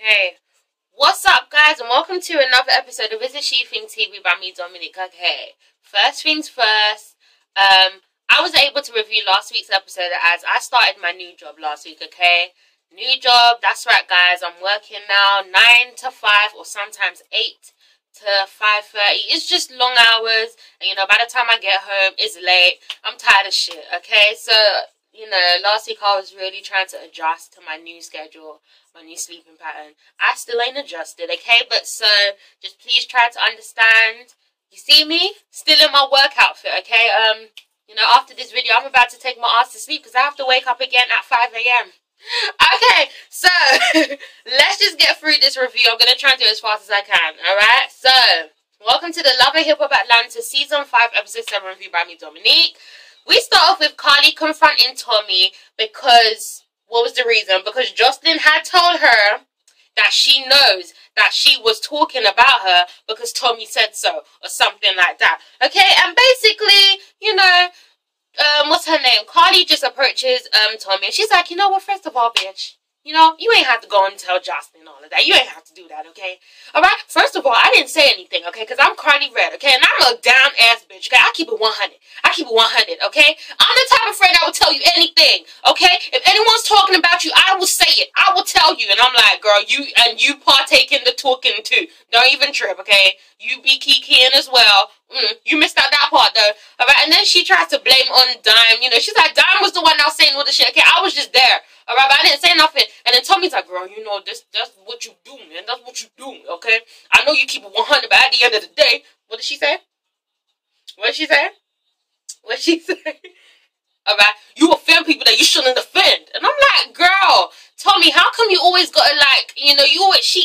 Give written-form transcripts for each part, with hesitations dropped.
Hey, what's up guys, and welcome to another episode of ItsASheThIngTV by me, Dominic. Okay, first things first, I was able to review last week's episode as I started my new job last week, okay? New job, that's right guys, I'm working now 9 to 5 or sometimes 8 to 5:30. It's just long hours, and you know, by the time I get home, it's late. I'm tired of shit, okay? So, you know, last week I was really trying to adjust to my new schedule, my new sleeping pattern. I still ain't adjusted, okay? But so, just please try to understand. You see me? Still in my work outfit, okay? You know, after this video, I'm about to take my ass to sleep because I have to wake up again at 5 a.m. Okay, so, let's just get through this review. I'm going to try and do it as fast as I can, alright? So, welcome to the Love and Hip Hop Atlanta Season 5, Episode 7 review by me, Dominique. We start off with Karlie confronting Tommie because, what was the reason? Because Joseline had told her that she knows that she was talking about her because Tommie said so, or something like that. Okay, and basically, you know, what's her name? Karlie just approaches Tommie, and she's like, you know what, first of all, bitch, you know, you ain't have to go and tell Joseline all of that. You ain't have to do that, okay? Alright? First of all, I didn't say anything, okay? Because I'm Karlie Red, okay? And I'm a down-ass bitch, okay? I keep it 100. I keep it 100, okay? I'm the type of friend that will tell you anything, okay? If anyone's talking about you, I will say it. I will tell you. And I'm like, girl, you partake in the talking too. Don't even trip, okay? You be kikiing as well. You missed out that part though. Alright, and then she tries to blame on Dime. You know, she's like, Dime was the one that was saying all the shit. Okay, I was just there. Alright, but I didn't say nothing. And then Tommie's like, girl, you know, that's what you do, man. That's what you do, okay? I know you keep it 100, but at the end of the day, what did she say? What did she say? What did she say? Alright, you offend people that you shouldn't offend. And I'm like, girl, Tommie, how come you always gotta, like, you know, you always,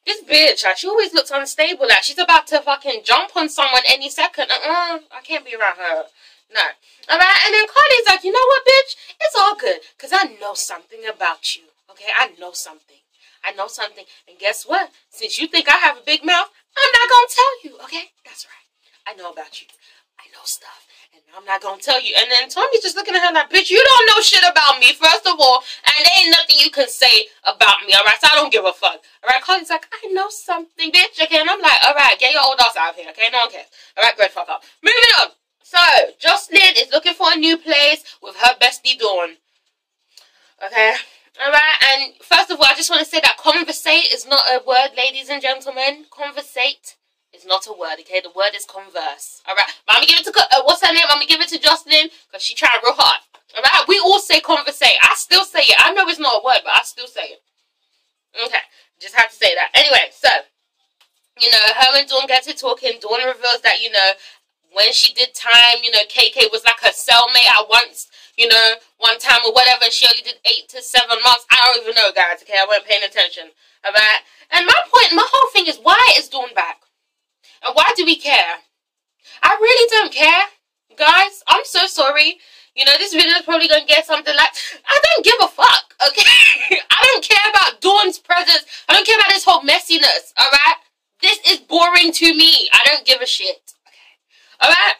this bitch, like, she always looks unstable, like, she's about to fucking jump on someone any second. I can't be around her. No. Alright, and then Karlie's like, you know what, bitch? It's all good, because I know something about you. Okay, I know something. I know something. And guess what? Since you think I have a big mouth, I'm not going to tell you, okay? That's right. I know about you. I know stuff. And I'm not going to tell you. And then Tommie's just looking at her like, bitch, you don't know shit about me, first of all. And there ain't nothing you can say about me, alright? So I don't give a fuck. Alright, Karlie's like, I know something, bitch. Okay, and I'm like, alright, get your old ass out of here, okay? No one cares. Alright, great, fuck up. Moving on. So, Joseline is looking for a new place with her bestie Dawn. Okay? Alright, and first of all, I just want to say that conversate is not a word, ladies and gentlemen. Conversate is not a word, okay? The word is converse. Alright, but I'm going to give it to, what's her name? I'm going to give it to Joseline because she tried real hard. Alright, we all say conversate. I still say it. I know it's not a word, but I still say it. Okay, just have to say that. Anyway, so, you know, her and Dawn get to talking. Dawn reveals that, you know, when she did time, you know, KK was like her cellmate at once, you know, one time or whatever, and she only did 8 to 7 months. I don't even know, guys, okay? I wasn't paying attention, alright? And my whole thing is, why is Dawn back? And why do we care? I really don't care, guys. I'm so sorry. You know, this video is probably going to get something like, I don't give a fuck, okay? I don't care about Dawn's presence. I don't care about this whole messiness, alright? This is boring to me. I don't give a shit. Alright,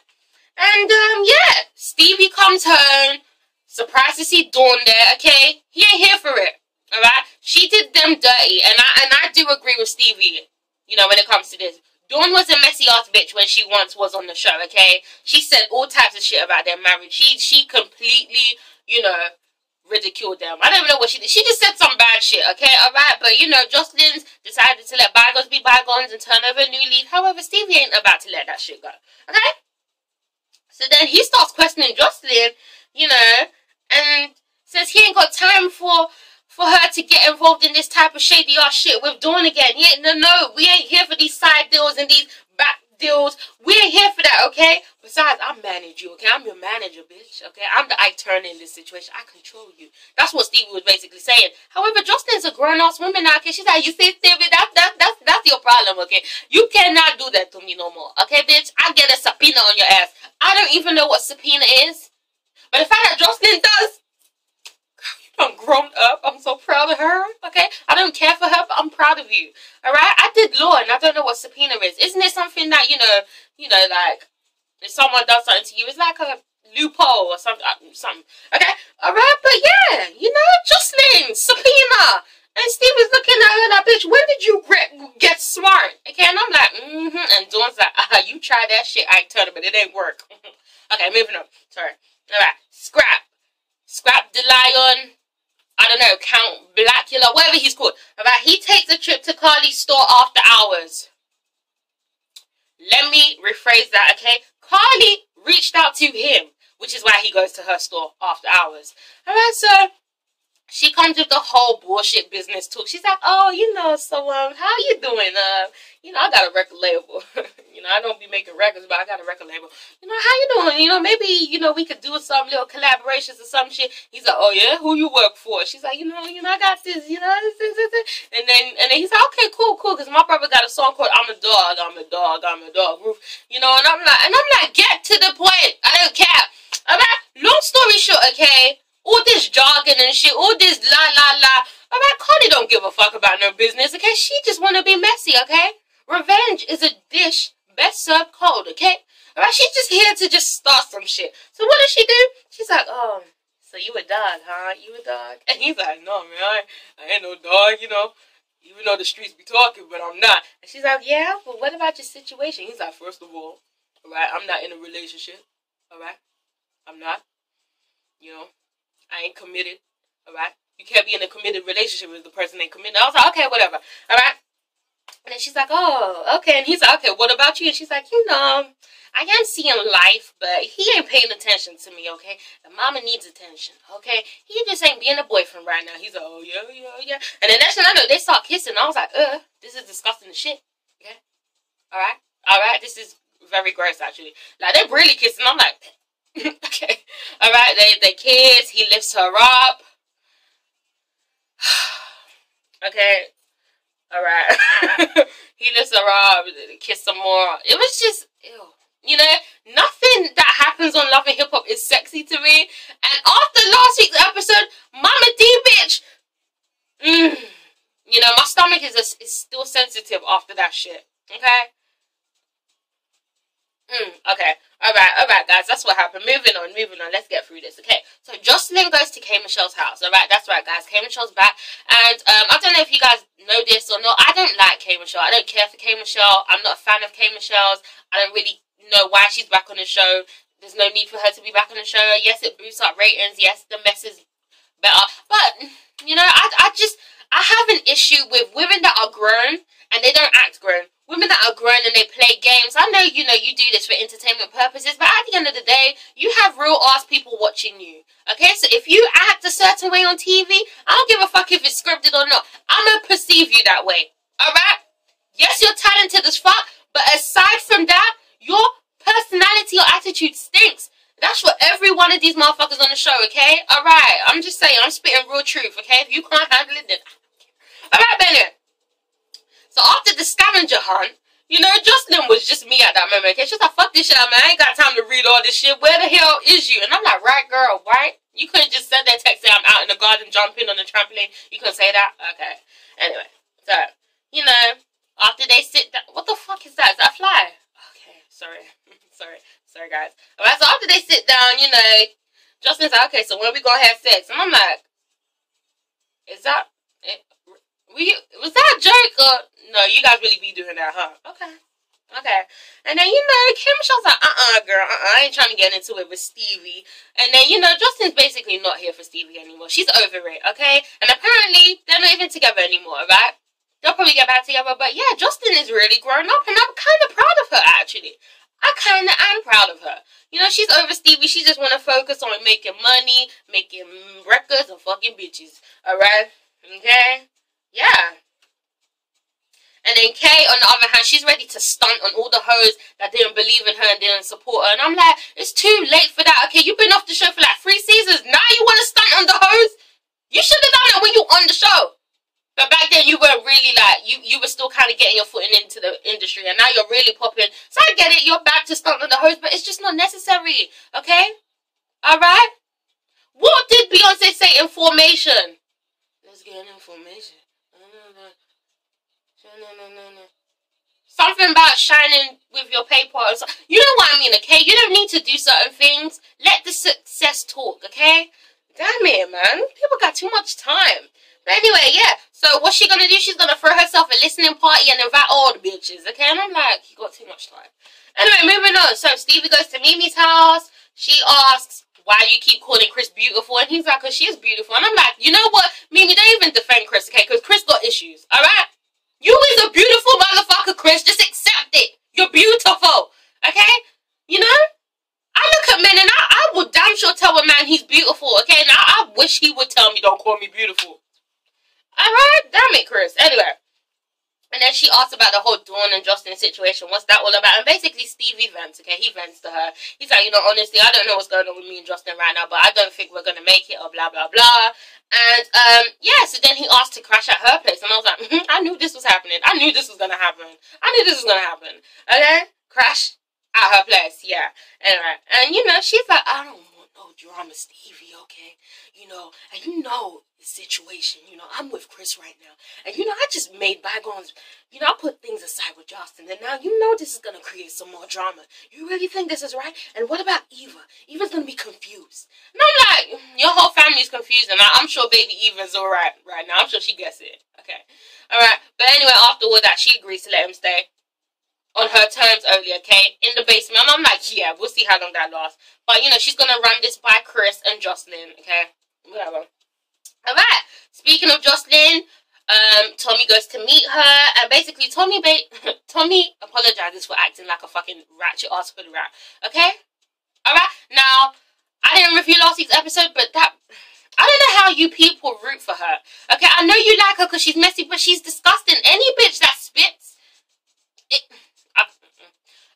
and yeah, Stevie comes home, surprised to see Dawn there, okay? He ain't here for it, alright? She did them dirty, and I do agree with Stevie, you know, when it comes to this. Dawn was a messy ass bitch when she once was on the show, okay? She said all types of shit about their marriage. She completely, you know, ridiculed them. I don't even know what she did. She just said some bad shit, okay? Alright, but you know, Joseline's decided to let bygones be bygones and turn over a new leaf. However, Stevie ain't about to let that shit go, okay? So then he starts questioning Joseline, you know, and says he ain't got time for her to get involved in this type of shady ass shit with Dawn again. He ain't, no, we ain't here for these side deals and these back deals. We ain't here for that, okay? Besides, I manage you, okay? I'm your manager, bitch, okay? I'm the Ike Turner in this situation. I control you. That's what Stevie was basically saying. However, Joseline's a grown-ass woman now, okay? She's like, you see, Stevie, that's your problem, okay? You cannot do that to me no more, okay, bitch? I get a subpoena on your ass. I don't even know what subpoena is. But the fact that Joseline does, I'm grown up. I'm so proud of her, okay? I don't care for her, but I'm proud of you, alright? I did law, and I don't know what subpoena is. Isn't it something that, you know, like, if someone does something to you, it's like a loophole or something, okay? Alright, but yeah, you know, Joseline, subpoena. And Steve is looking at her like, bitch, bitch, when did you get smart? Okay, and I'm like, and Dawn's like, you try that shit, I tell her, but it ain't work. Okay, moving on. Sorry. Alright, Scrap the Lion, I don't know, Count Blackula, whatever he's called. Alright, he takes a trip to Karlie's store after hours. Let me rephrase that, okay? Karlie reached out to him, which is why he goes to her store after hours. Alright, so she comes with the whole bullshit business talk. She's like, oh, you know, so, how you doing? You know, I got a record label. You know, I don't be making records, but I got a record label. You know, how you doing? You know, maybe, you know, we could do some little collaborations or some shit. He's like, oh, yeah? Who you work for? She's like, you know, I got this, you know, this. And then he's like, okay, cool, because my brother got a song called I'm a Dog, Roof. You know, and I'm like, get to the point. I don't care. Alright, long story short, okay? All this jargon and shit, all this la. Alright, Karlie don't give a fuck about no business, okay? She just want to be messy, okay? Revenge is a dish best served cold, okay? Alright, she's just here to just start some shit. So what does she do? She's like, oh, so you a dog, huh? You a dog? And he's like, no, man, I ain't no dog, you know? Even though the streets be talking, but I'm not. And she's like, yeah, but what about your situation? He's like, first of all, alright, I'm not in a relationship, alright? I'm not, you know? I ain't committed, alright? You can't be in a committed relationship if the person ain't committed. I was like, okay, whatever, alright? And then she's like, oh, okay. And he's like, okay, what about you? And she's like, you know, I am seeing life, but he ain't paying attention to me, okay? The mama needs attention, okay? He just ain't being a boyfriend right now. He's like, oh, yeah. And the next thing I know, they start kissing. I was like, this is disgusting as shit, okay? Alright, this is very gross, actually. Like, they're really kissing. I'm like, okay, alright, they kiss, he lifts her up. Okay, alright. He lifts her up, kiss some more. It was just, ew. You know, nothing that happens on Love and Hip Hop is sexy to me. And after last week's episode, Mama D bitch, you know, my stomach is still sensitive after that shit. Okay? Okay. Alright, guys. That's what happened. Moving on. Let's get through this, okay? So, Joseline goes to K. Michelle's house. Alright, that's right, guys. K. Michelle's back. And, I don't know if you guys know this or not. I don't like K. Michelle. I don't care for K. Michelle. I'm not a fan of K. Michelle's. I don't really know why she's back on the show. There's no need for her to be back on the show. Yes, it boosts up ratings. Yes, the mess is better. But, you know, I have an issue with women that are grown and they don't act grown. Women that are grown and they play games. I know, you know, you do this for entertainment purposes, but at the end of the day, you have real ass people watching you. Okay, so if you act a certain way on TV, I don't give a fuck if it's scripted or not. I'm gonna perceive you that way. Alright? Yes, you're talented as fuck, but aside from that, your personality or attitude stinks. That's for every one of these motherfuckers on the show, okay? Alright, I'm just saying, I'm spitting real truth, okay? If you can't handle it, then alright, Bennett. So after the scavenger hunt, you know, Joseline was just me at that moment, okay? She's like, fuck this shit, man. I ain't got time to read all this shit. Where the hell is you? And I'm like, right, girl, right? You couldn't just send that text, say I'm out in the garden jumping on the trampoline. You couldn't say that? Okay. Anyway, so, you know, after they sit down, what the fuck is that? Is that a fly? Okay, sorry. sorry, guys. Alright, so after they sit down, you know, Joseline's like, okay, so when are we gonna have sex? And I'm like, is that it? Was that a joke or no? You guys really be doing that, huh? Okay. And then, you know, Kim Michelle's like, girl, I ain't trying to get into it with Stevie. And then, you know, Joseline's basically not here for Stevie anymore. She's over it, okay? And apparently, they're not even together anymore, right? They'll probably get back together. But yeah, Joseline is really grown up, and I'm kind of proud of her, actually. I kind of am proud of her. You know, she's over Stevie. She just want to focus on making money, making records, and fucking bitches, alright? Okay? Yeah. And then Kay, on the other hand, she's ready to stunt on all the hoes that didn't believe in her and didn't support her. And I'm like, it's too late for that. Okay, you've been off the show for like 3 seasons. Now you want to stunt on the hoes? You should have done it when you were on the show. But back then, you weren't really like, you were still kind of getting your foot into the industry. And now you're really popping. So I get it, you're back to stunt on the hoes, but it's just not necessary. Okay? Alright? What did Beyonce say in Formation? Let's get an information. No. Something about shining with your paper. You know what I mean, okay? You don't need to do certain things. Let the success talk, okay? Damn it, man. People got too much time. But anyway, yeah. So what's she gonna do? She's gonna throw herself a listening party and invite all the bitches, okay? And I'm like, you got too much time. Anyway, moving on. So Stevie goes to Mimi's house. She asks, why do you keep calling Chris beautiful? And he's like, because she is beautiful. And I'm like, you know what? Mimi, don't even defend Chris, okay? Because Chris got issues, alright? You is a beautiful motherfucker, Chris. Just accept it. You're beautiful, okay? You know? I look at men and I would damn sure tell a man he's beautiful, okay? And I wish he would tell me, don't call me beautiful. Alright? Damn it, Chris. Anyway. And then she asked about the whole Dawn and Joseline situation. What's that all about? And basically, Stevie vents, okay? He vents to her. He's like, you know, honestly, I don't know what's going on with me and Joseline right now, but I don't think we're going to make it, or blah, blah, blah. And, yeah, so then he asked to crash at her place. And I was like, I knew this was happening. I knew this was going to happen. I knew this was going to happen. Okay? Crash at her place, yeah. Anyway, and, you know, she's like, I don't want no drama, Stevie, okay? You know, and you know the situation, you know, I'm with Chris right now, and you know, I just made bygones, you know, I put things aside with Joseline, and now you know this is gonna create some more drama. You really think this is right? And what about Eva? Eva's gonna be confused. And I'm like, your whole family's confused, and I'm sure baby Eva's alright right now. I'm sure she gets it. Okay, alright. But anyway, after all that, she agrees to let him stay on her terms only, okay, in the basement. And I'm like, yeah, we'll see how long that lasts. But, you know, she's gonna run this by Chris and Joseline, okay? Whatever. Alright, speaking of Joseline, Tommie goes to meet her, and basically Tommie apologizes for acting like a fucking ratchet ass hood rat, okay? Alright, now, I didn't review last week's episode, but that, I don't know how you people root for her, okay? I know you like her because she's messy, but she's disgusting. Any bitch that spits,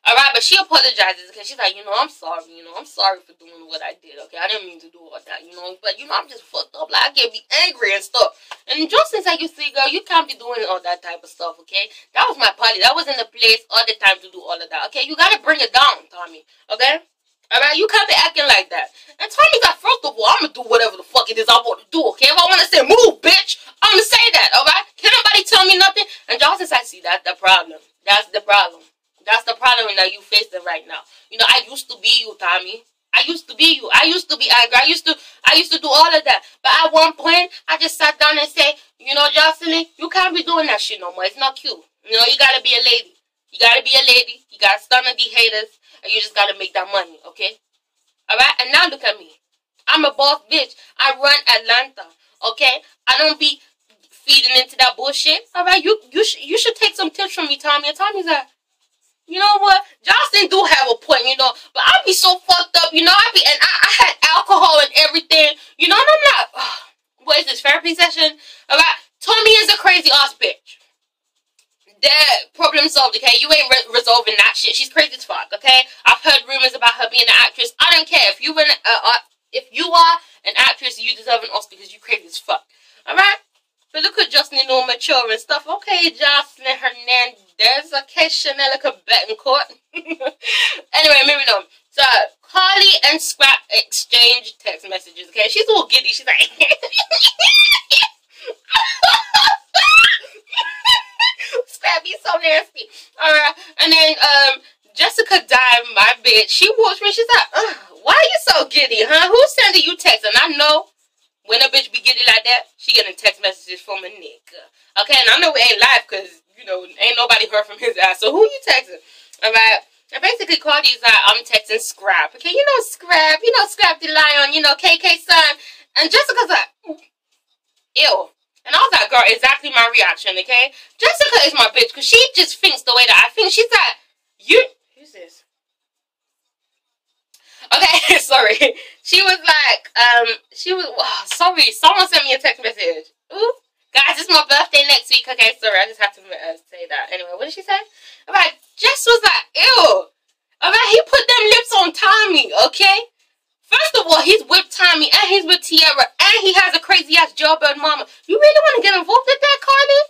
alright, but she apologizes, okay? She's like, you know, I'm sorry, you know, I'm sorry for doing what I did, okay? I didn't mean to do all that, you know, but, you know, I'm just fucked up, like, I get me angry and stuff. And Joseline's like, you see, girl, you can't be doing all that type of stuff, okay? That was my party. That wasn't the place all the time to do all of that, okay? You gotta bring it down, Tommie, okay? Alright, you can't be acting like that. And Tommie's like, first of all, I'm gonna do whatever the fuck it is I want to do, okay? If I want to say, move, bitch, I'm gonna say that, alright? Can't nobody tell me nothing. And Joseline's like, see, that's the problem. That's the problem. That's the problem that you facing right now. You know, I used to be you, Tommie. I used to be you. I used to be angry. I used to do all of that. But at one point, I just sat down and said, you know, Joseline, you can't be doing that shit no more. It's not cute. You know, you gotta be a lady. You gotta be a lady. You gotta stun the haters. And you just gotta make that money, okay? Alright? And now look at me. I'm a boss bitch. I run Atlanta, okay? I don't be feeding into that bullshit. Alright? You should take some tips from me, Tommie. And Tommie's like, you know what? Joseline do have a point, you know. But I be so fucked up, you know. I had alcohol and everything, you know. And I'm not. What is this, therapy session? Alright, Tommie is a crazy ass bitch. That problem solved, okay? You ain't resolving that shit. She's crazy as fuck, okay? I've heard rumors about her being an actress. I don't care if you are an actress, you deserve an Oscar because you crazy as fuck. Alright. But look at Joseline all mature and stuff. Okay, Joseline Hernandez. Okay, Chanel Betancourt. Anyway, moving on. So, Karlie and Scrap exchange text messages, okay? She's all giddy. She's like... Scrappy's so nasty. Alright. And then, Jessica died, my bitch. She walks me. She's like, why are you so giddy, huh? Who's sending you texts? And I know... when a bitch be giddy like that, she getting text messages from a nigga. Okay, and I know it ain't live because, you know, ain't nobody heard from his ass. So who you texting? Alright. And basically, Karlie's like, I'm texting Scrap. Okay, you know Scrap. You know Scrap the Lion. You know KK son. And Jessica's like, ew. And I was like, girl, exactly my reaction, okay? Jessica is my bitch because she just thinks the way that I think. She's like, who's this? Okay, sorry. She was like, sorry, someone sent me a text message. Ooh, guys, it's my birthday next week. Okay, sorry, I just have to say that. Anyway, what did she say? Alright, Jess was like, ew. Alright, he put them lips on Tommie, okay? First of all, he's with Tommie, and he's with Tiara, and he has a crazy-ass jailbird mama. You really want to get involved with that, Karlie?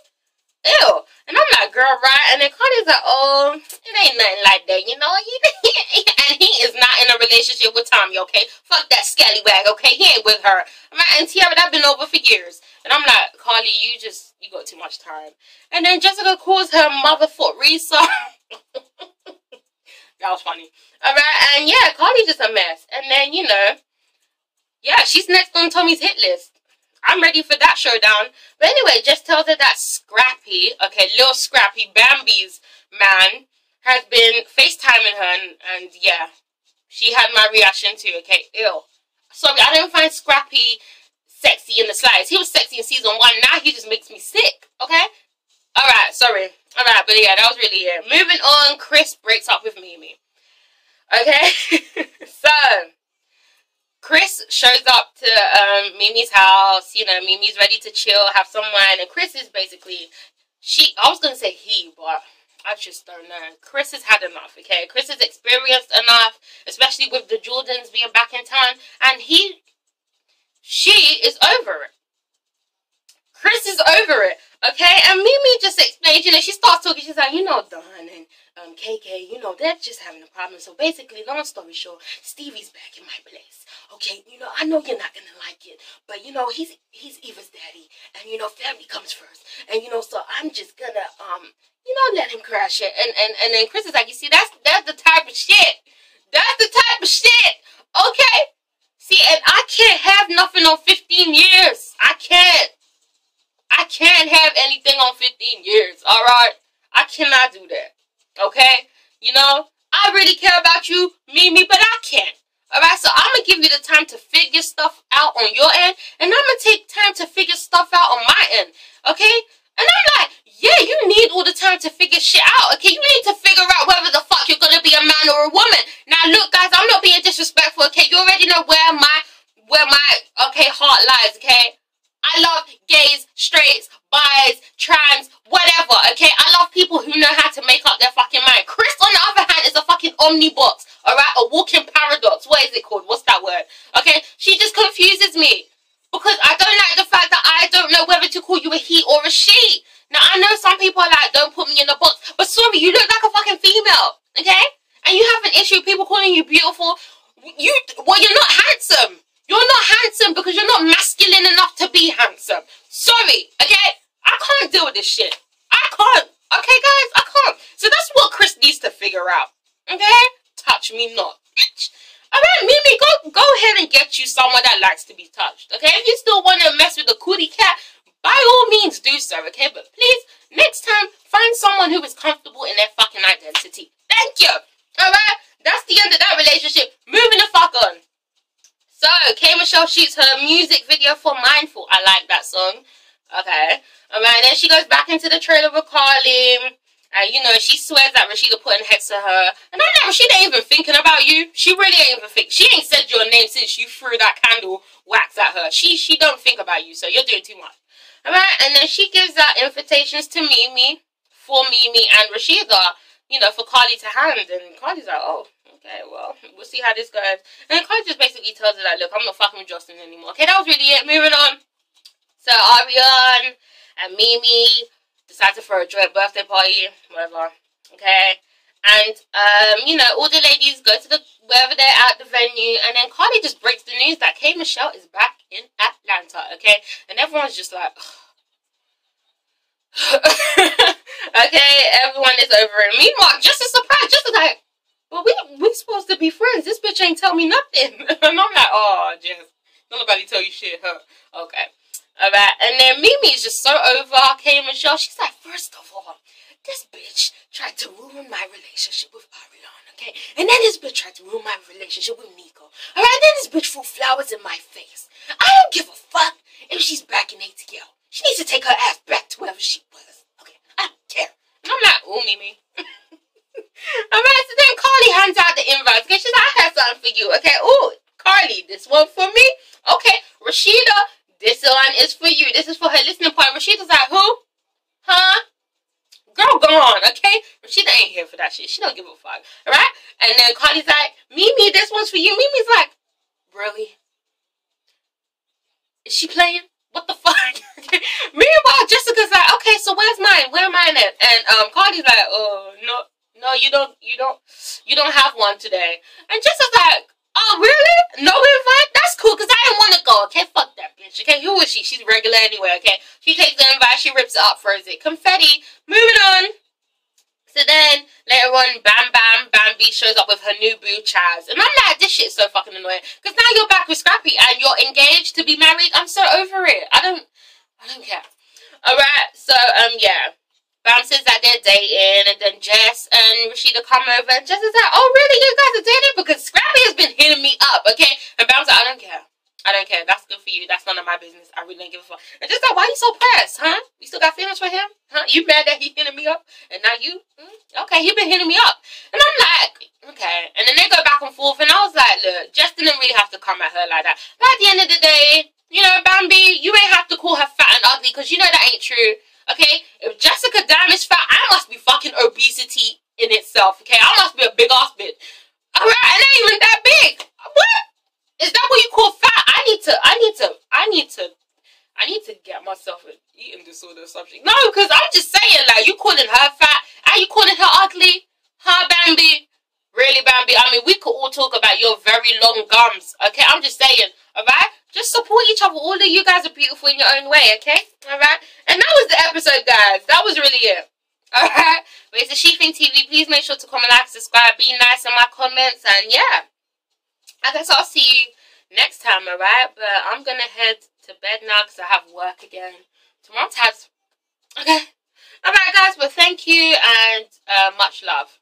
Ew. And I'm like, girl, right? And then Karlie's like, oh, it ain't nothing like that, you know? And he is not in a relationship with Tommie, okay? Fuck that scallywag, okay? He ain't with her. And Tiara, that been over for years. And I'm like, Karlie, you got too much time. And then Jessica calls her motherfucker Risa. That was funny. Alright, and yeah, Karlie's just a mess. And then, you know, Yeah, she's next on Tommie's hit list. I'm ready for that showdown. But anyway, just tells her that Scrappy, okay, little Scrappy, Bambi's man, has been FaceTiming her, and yeah, she had my reaction too, okay, ew. Sorry, I didn't find Scrappy sexy in the slides. He was sexy in season 1, now he just makes me sick, okay? Alright, sorry. Alright, but yeah, that was really it. Moving on, Chris breaks up with Mimi. Okay? So, Chris shows up to Mimi's house. You know, Mimi's ready to chill, have some wine. And Chris is basically, I was going to say he, but I just don't know. Chris has had enough, okay? Chris has experienced enough, especially with the Jordans being back in town. And she is over it. Chris is over it, okay? And Mimi just explains, you know, she starts talking. She's like, you know, Dawn and KK, you know, they're just having a problem. So basically, long story short, Stevie's back in my place. Okay, you know, I know you're not gonna like it, but you know, he's Eva's daddy, and you know, family comes first. And you know, so I'm just gonna you know, let him crash it. And then Chris is like, you see, that's the type of shit. That's the type of shit. Okay? See, and I can't have nothing on 15 years. I can't have anything on 15 years, alright? I cannot do that, okay? You know, I really care about you, Mimi, but I can't, alright? So I'm going to give you the time to figure stuff out on your end, and I'm going to take time to figure stuff out on my end, okay? And I'm like, yeah, you need all the time to figure shit out, okay? You need to figure out whether the fuck you're going to be a man or a woman. Now, look, guys, I'm not being disrespectful, okay? You already know where my okay, heart lies, okay? I love gays, straights, bis, trans, whatever, okay? I love people who know how to make up their fucking mind. Chris, on the other hand, is a fucking omnibox, alright? A walking paradox. What is it called? What's that word? Okay? She just confuses me. Because I don't like the fact that I don't know whether to call you a he or a she. Now, I know some people are like, don't put me in a box. But sorry, you look like a fucking female, okay? And you have an issue with people calling you beautiful. Well, you're not handsome. You're not handsome because you're not masculine enough to be handsome. Sorry, okay? I can't deal with this shit. I can't. Okay, guys? I can't. So that's what Chris needs to figure out. Okay? Touch me not, bitch. Alright, Mimi, go ahead and get you someone that likes to be touched. Okay? If you still want to mess with the cootie cat, by all means do so, okay? But please, next time, find someone who is comfortable in their fucking identity. Thank you. Alright? That's the end of that relationship. Moving the fuck on. So, K. Michelle shoots her music video for Mindful. I like that song. Okay. Alright, then she goes back into the trailer with Karlie. And, you know, she swears that Rashida putting heads to her. And I know, Rashida ain't even thinking about you. She really ain't even think. She ain't said your name since you threw that candle wax at her. She don't think about you, so you're doing too much. Alright, and then she gives out invitations to Mimi, for Mimi and Rashida, you know, for Karlie to hand. And Karlie's like, oh, okay, well, we'll see how this goes. And then Karlie just basically tells her, like, look, I'm not fucking with Joseline anymore. Okay, that was really it. Moving on. So, Ariane and Mimi decide to throw a joint birthday party, whatever, okay? And, you know, all the ladies go to wherever they're at the venue, and then Karlie just breaks the news that K. Michelle is back in Atlanta, okay? And everyone's just like, okay, everyone is over it. Meanwhile, just a surprise, just like, well, we supposed to be friends. This bitch ain't tell me nothing. And I'm like, oh, Jess, don't nobody tell you shit, huh? Okay. Alright, and then Mimi is just so over K. Michelle. She's like, first of all, this bitch tried to ruin my relationship with Ariane, okay? And then this bitch tried to ruin my relationship with Nico. Alright, then this bitch threw flowers in my face. I don't give a fuck if she's back in ATL. She needs to take her ass back to wherever she was. Okay, I don't care. And I'm like, oh, Mimi. Alright, so then Karlie hands out the invites. Okay, she's like, I have something for you. Okay, oh, Karlie, this one for me. Okay, Rashida, this one is for you. This is for her listening part. Rashida's like, who? Huh? Girl, go on, okay? Rashida ain't here for that shit. She don't give a fuck. Alright? And then Karlie's like, Mimi, this one's for you. Mimi's like, really? Is she playing? What the fuck? Meanwhile, Jessica's like, okay, so where's mine? Where am I at? And Karlie's like, oh, no, you don't have one today. And Jessica's like, oh, really? No invite? That's cool, because I didn't want to go, okay? Fuck that bitch, okay? Who is she? She's regular anyway, okay? She takes the invite, she rips it up, throws it. Confetti. Moving on. So then, later on, Bambi shows up with her new boo, Chaz. And I'm like, this shit's so fucking annoying. Because now you're back with Scrappy and you're engaged to be married. I'm so over it. I don't care. Alright, so, yeah. Bam says that they're dating, and then Jess and Rashida come over, and Jess is like, oh, really? You guys are dating? Because Scrappy has been hitting me up, okay? And Bam's like, I don't care. I don't care. That's good for you. That's none of my business. I really don't give a fuck. And just like, why are you so pressed, huh? You still got feelings for him? Huh? You mad that he hitting me up? And now you? Okay, he been hitting me up. And I'm like, okay. And then they go back and forth. And I was like, look, Jess didn't really have to come at her like that. But at the end of the day, you know, Bambi, you ain't have to call her fat and ugly because you know that ain't true. Okay? If Jessica Dam is fat, I must be fucking obesity in itself. Okay? I must be a big ass bitch. Alright? And I ain't even that big. What? Is that what you call fat? I need to get myself an eating disorder or something. No, because I'm just saying, like, you calling her fat, and you calling her ugly? Huh, Bambi? Really, Bambi? I mean, we could all talk about your very long gums, okay? I'm just saying, alright? Just support each other. All of you guys are beautiful in your own way, okay? Alright? And that was the episode, guys. That was really it. Alright? But it's ItsASheThIngTV. Please make sure to comment, like, subscribe, be nice in my comments, and yeah. I guess I'll see you next time, alright? But I'm gonna head to bed now because I have work again. Tomorrow, Taz. Okay? Alright, guys, but thank you and much love.